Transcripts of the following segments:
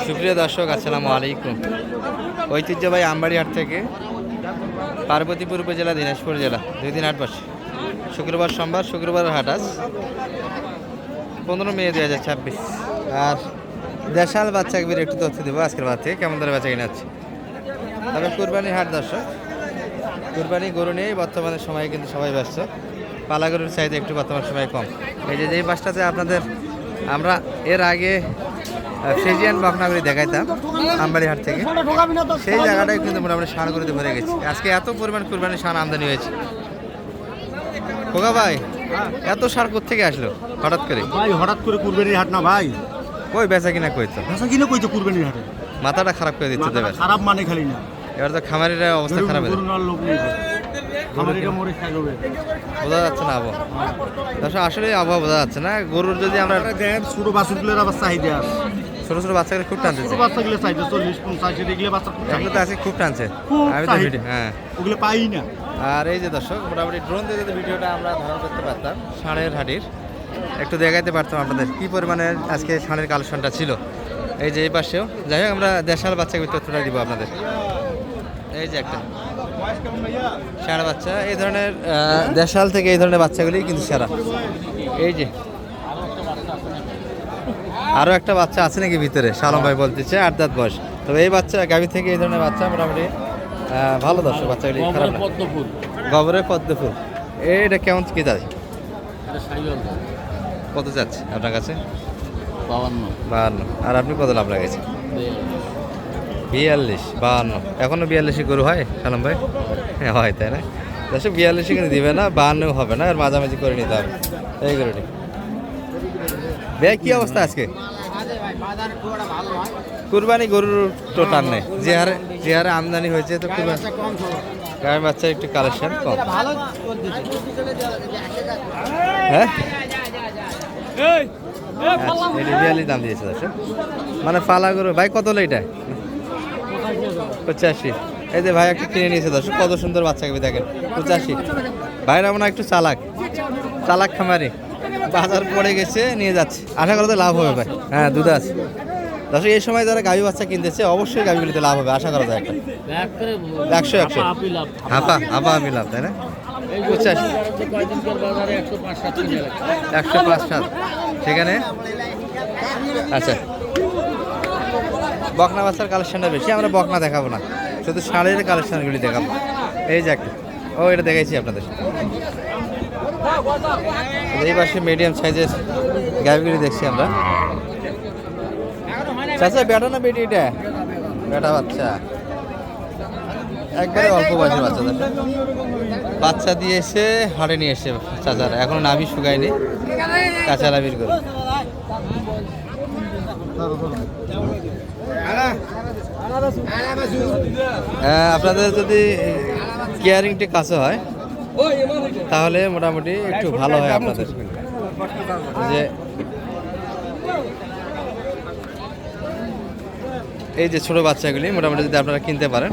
সুপ্রিয় দর্শক, আসসালামু আলাইকুম। ঐতিহ্যবাহী আমবাড়ি হাট থেকে পার্বতীপুর উপজেলা, দিনাজপুর জেলা, 2 দিন হাট বসে। শুক্রবার, সোমবার, শুক্রবার হাট আজ 15 মে 2026। আর দেশাল বাচ্চা একবার একটু তথ্য দেবো আজকের বাদ থেকে কেমন ধরে বেচা কিনা আছে। তবে কুরবানির হাট দর্শক, কুরবানি গরু নিয়েই বর্তমানে সময়ে কিন্তু সবাই ব্যস্ত। পালা গরুর চাহিদা একটু বর্তমান সময়ে কম। এই যে যেই পাশটাতে আপনাদের আমরা এর আগে ফ্রিজিয়ান বকনাগুলি দেখাইতাম আমবাড়ি হাট থেকে, সেই জায়গাটাই কিন্তু মোটামুটি ষাঁড় গরুতে ভরে গেছে। আজকে এত পরিমাণ কুরবানির ষাঁড় আমদানি হয়েছে। খোকা ভাই, এত ষাঁড় কোত্থেকে আসলো হঠাৎ করে? ভাই হঠাৎ করে কুরবানির হাট না ভাই, কই বেচা কিনা কইতো? বেচা কিনা কইতো কুরবানির হাটে। মাথাটা খারাপ করে দিচ্ছে তো। খারাপ মানে খালি না, এবার তো খামারির অবস্থা খারাপ হয়ে গরু লোক নেই, খামারিরা মরে খাবে, বোঝা যাচ্ছে না আবহাওয়া। দর্শক আসলে আবহাওয়া বোঝা যাচ্ছে না। গরুর যদি আমরা দেন ছোট বাছুরগুলোর আবার চাহিদা আছে, ছোট ছোট বাচ্চাগুলো খুব টানছে। ছোট বাচ্চাগুলো চাহিদা 40-50 এগুলো বাচ্চা এগুলো তো আজকে খুব টানছে। আমি তো ভিডিও, হ্যাঁ ওগুলো পাই না। আর এই যে দর্শক, মোটামুটি ড্রোন দিয়ে যদি ভিডিওটা আমরা ধারণ করতে পারতাম, ষাঁড়ের হাটির একটু দেখাইতে পারতাম আপনাদের কী পরিমাণে আজকে ষাঁড়ের কালেকশনটা ছিল। এই যে এই পাশেও, যাই হোক আমরা দেশাল বাচ্চাকে তথ্যটা দিব আপনাদের। এই যে একটা ষাঁড় বাচ্চা, এই ধরনের দেশাল থেকে এই ধরনের বাচ্চাগুলি কিন্তু সেরা। এই যে আরও একটা বাচ্চা আছে নাকি ভিতরে, সালম ভাই বলতেছে 8 দাঁত বয়স। তবে এই বাচ্চা গাভী থেকে এই ধরনের বাচ্চা মোটামুটি ভালো। দর্শক বাচ্চাগুলি খারাপ না। গোবরের পদ্ম ফুল, এটা কেমন কি যাচ্ছে? কত যাচ্ছে আপনার কাছে? 52। আর আপনি কত লাভ লাগাইছেন? 42, 52। এখনো 42 গরু হয় সালাম ভাই? হ্যাঁ হয়, তাই না? দর্শক 42 কিন্তু দিবে না, 52 হবে না, আর মাঝামাঝি করে নিতে হবে এই গরুটি। ভাই কি অবস্থা আজকে? কুরবানি গরুর তো টান নেই, যে হারে আমদানি হয়েছে, তো কুরবানি গায়ের বাচ্চার একটু কালেকশন কম। হ্যাঁ, এটা 42 দাম দিয়েছে দর্শক, মানে পালা গরু। ভাই কত হলো এটা? 85। এই যে ভাই একটু কিনে নিয়েছে দর্শক, কত সুন্দর বাচ্চাকে দেখেন। 85। ভাইরা মনে হয় একটু চালাক খামারি, বাজার পড়ে গেছে নিয়ে যাচ্ছে, আশা করা তো লাভ হবে ভাই। হ্যাঁ, দুধ আছে দর্শক। এই সময় যারা গাভী বাচ্চা কিনতেছে অবশ্যই গাভীগুলিতে লাভ হবে, আশা করা যায়। একটা 100 হাফা হাফি লাভ, তাই না? 85, 105-7 সেখানে। আচ্ছা, বকনা বাচ্চার কালেকশনটা বেশি, আমরা বকনা দেখাবো না, শুধু ষাঁড়ের কালেকশনগুলি দেখাবো। এই যে একটা, এটা দেখাইছি আপনাদের। এই পাশে মিডিয়াম সাইজের গাভীগুলি দেখছি আমরা। চাচা বেটা না বেটি? এটা বেটা বাচ্চা, একবারে অল্প বয়সের বাচ্চা। বাচ্চা দিয়ে এসে হাটে নিয়ে এসে চাচারা, এখনো নাভি শুকায়নি, কাঁচা নাভির গরু। আপনাদের যদি কেয়ারিংটি কাছে হয় তাহলে মোটামুটি একটু ভালো হয় আপনাদের। যে এই যে ছোট বাচ্চাগুলি মোটামুটি যদি আপনারা কিনতে পারেন,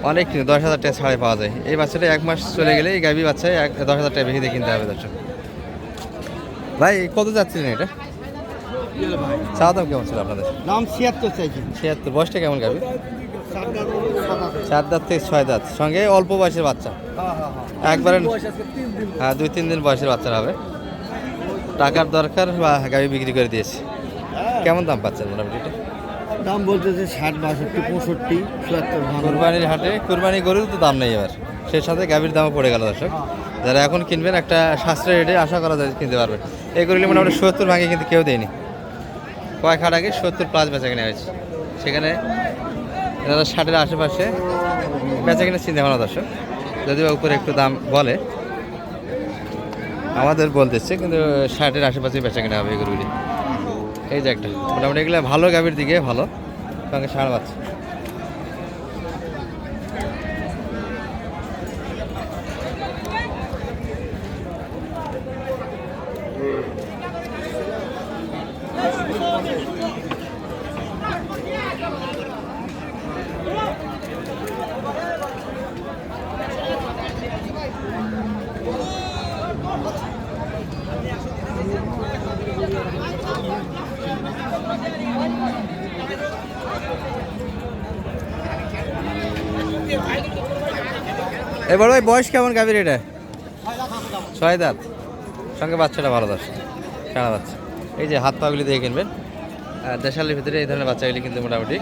অনেক 10,000 টাকা ছাড়ে পাওয়া যায়। এই বাচ্চাটা 1 মাস চলে গেলে এই গাভী বাচ্চায় 10,000 টাকা বেশি দিয়ে কিনতে হবে দর্শক। ভাই কত যাচ্ছিলেন এটা? চাওয়া দাম কেমন ছিল আপনাদের? দাম 76 চাইছি। 76। বয়সটা কেমন গাভী? 4 দাঁত থেকে 6 দাঁত, সঙ্গে অল্প বয়সের বাচ্চা। একবারে হ্যাঁ, 2-3 দিন বয়সের বাচ্চারা হবে। টাকার দরকার বা গাভী বিক্রি করে দিয়েছে। কেমন দাম পাচ্ছেন মোটামুটি এটা? দাম বলতেছে 60, 62, 65, 74। কুরবানির হাটে কুরবানি গরুর তো দাম নেই এবার, সেই সাথে গাভীর দামও পড়ে গেল দর্শক। যারা এখন কিনবেন একটা সাশ্রয় রেটে আশা করা যায় কিনতে পারবেন। এই গরুগুলি মোটামুটি 70 ভাঙে কিন্তু কেউ দেয়নি। কয়েক হাট আগে 70+ বেচা কিনা হয়েছে, সেখানে এনারা 60-এর আশেপাশে বেচা কিনা চিন্তা ভাবনা দর্শক। যদিও উপরে একটু দাম বলে, আমাদের বলতেছে, কিন্তু 60-এর আশেপাশে বেচা কিনা হবে এই গরুগুলি। এই যে একটা মোটামুটি এগুলো ভালো গাভীর দিকে ভালো, সঙ্গে ষাঁড় বাচ্চা। এবার ভাই বয়স কেমন গাভীর এটা? 6 দাঁত, সঙ্গে বাচ্চাটা ভালো দর্শক, সারা বাচ্চা। এই যে হাত পাগুলি দিয়ে কিনবেন, দেশালের ভিতরে এই ধরনের বাচ্চাগুলি কিন্তু মোটামুটি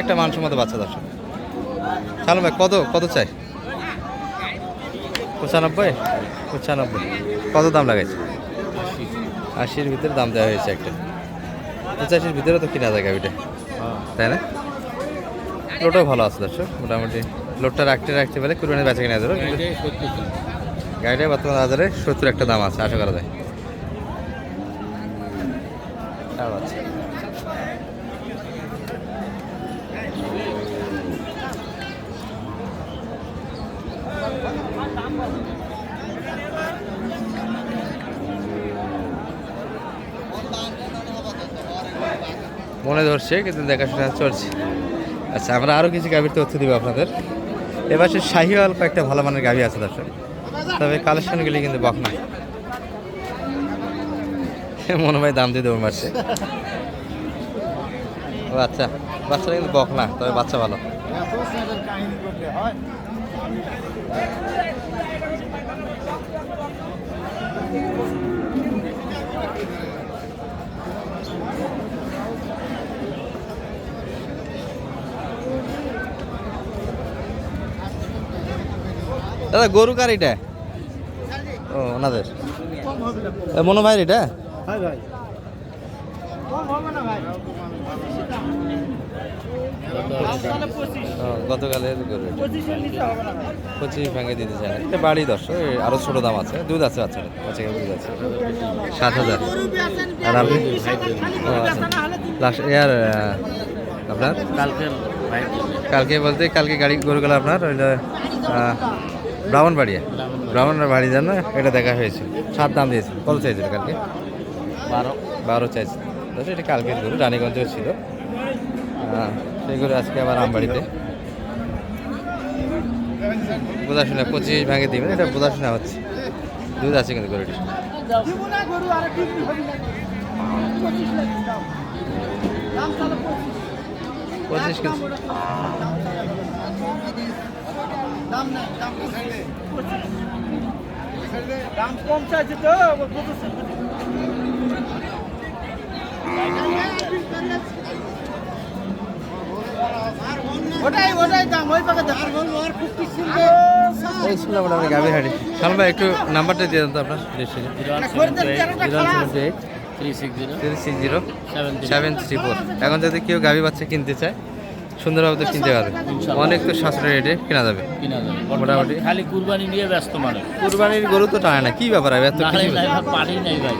একটা মানসম্মত বাচ্চা দর্শক। সালম ভাই কত চাই? 95? 95 কত দাম লাগাইছে? 80-র ভিতরে দাম দেওয়া হয়েছে একটা। 85-র ভিতরে তো কিনা যায় গাড়িটা, তাই না? লোডও ভালো আছে দর্শক, মোটামুটি লোডটা রাখতে পারে কুরবানির বেচা কিনা যাবে। কিন্তু গাড়িটা বর্তমান বাজারে 70 একটা দাম আছে, আশা করা যায়। আচ্ছা, মনে ধরছে কিন্তু দেখাশোনা চলছে। আচ্ছা, আমরা আরও কিছু গাভীর তথ্য দিব আপনাদের। এবার সে শাহিওয়াল কয়েকটা ভালো মানের গাভী আছে দর্শক, তবে কালেকশনগুলি কিন্তু বকনা। মনে হয় দাম দিয়ে দেবো মারছে। ও আচ্ছা, বাচ্চাটা কিন্তু বকনা, তবে বাচ্চা ভালো। দাদা গরু কার এটা? ও ওনাদের মনো ভাই এটা? গতকালে 25 ভেঙে দিতে চায় না। এটা বাড়ি 10, আরো ছোট দাম আছে, দুধ আছে বাচ্চাটা, বাচ্চাকে দুধ আছে 7,000। আর আপনি লাস্ট ইয়ার আপনার কালকে বলতে কালকে গাড়ি গরুগুলো আপনার ওই ব্রাহ্মণবাড়ি জানো, এটা দেখা হয়েছে। 7 দাম দিয়েছে। কত চাইছিল কালকে? 12 চাইছে। এটা কালকের গরু, রানীগঞ্জে ছিল সেই গরু, আজকে আবার আমবাড়িতে বোঝাশোনা 25 ভাঙে দিবেন, এটা বোঝাশোনা হচ্ছে। দুধ আছে কিন্তু গরুটি। পঁচিশ কেজি দাম কম চাইছে তো ওটাই দাম ওই পাকে মোটামুটি গাভীর হাঁড়ি। সালম ভাই একটু নাম্বারটা দিয়ে দেন তো আপনার। 078-360-734। এখন যদি কেউ গাভী বাচ্চা কিনতে চায় সুন্দরভাবে তো কিনতে পারবে, অনেক তো সাশ্রয় রেটে কেনা যাবে মোটামুটি। খালি কুরবানি নিয়ে ব্যস্ত মানুষ, কুরবানির গরু তো টানে না, কি ব্যাপার? এত পানি নাই ভাই।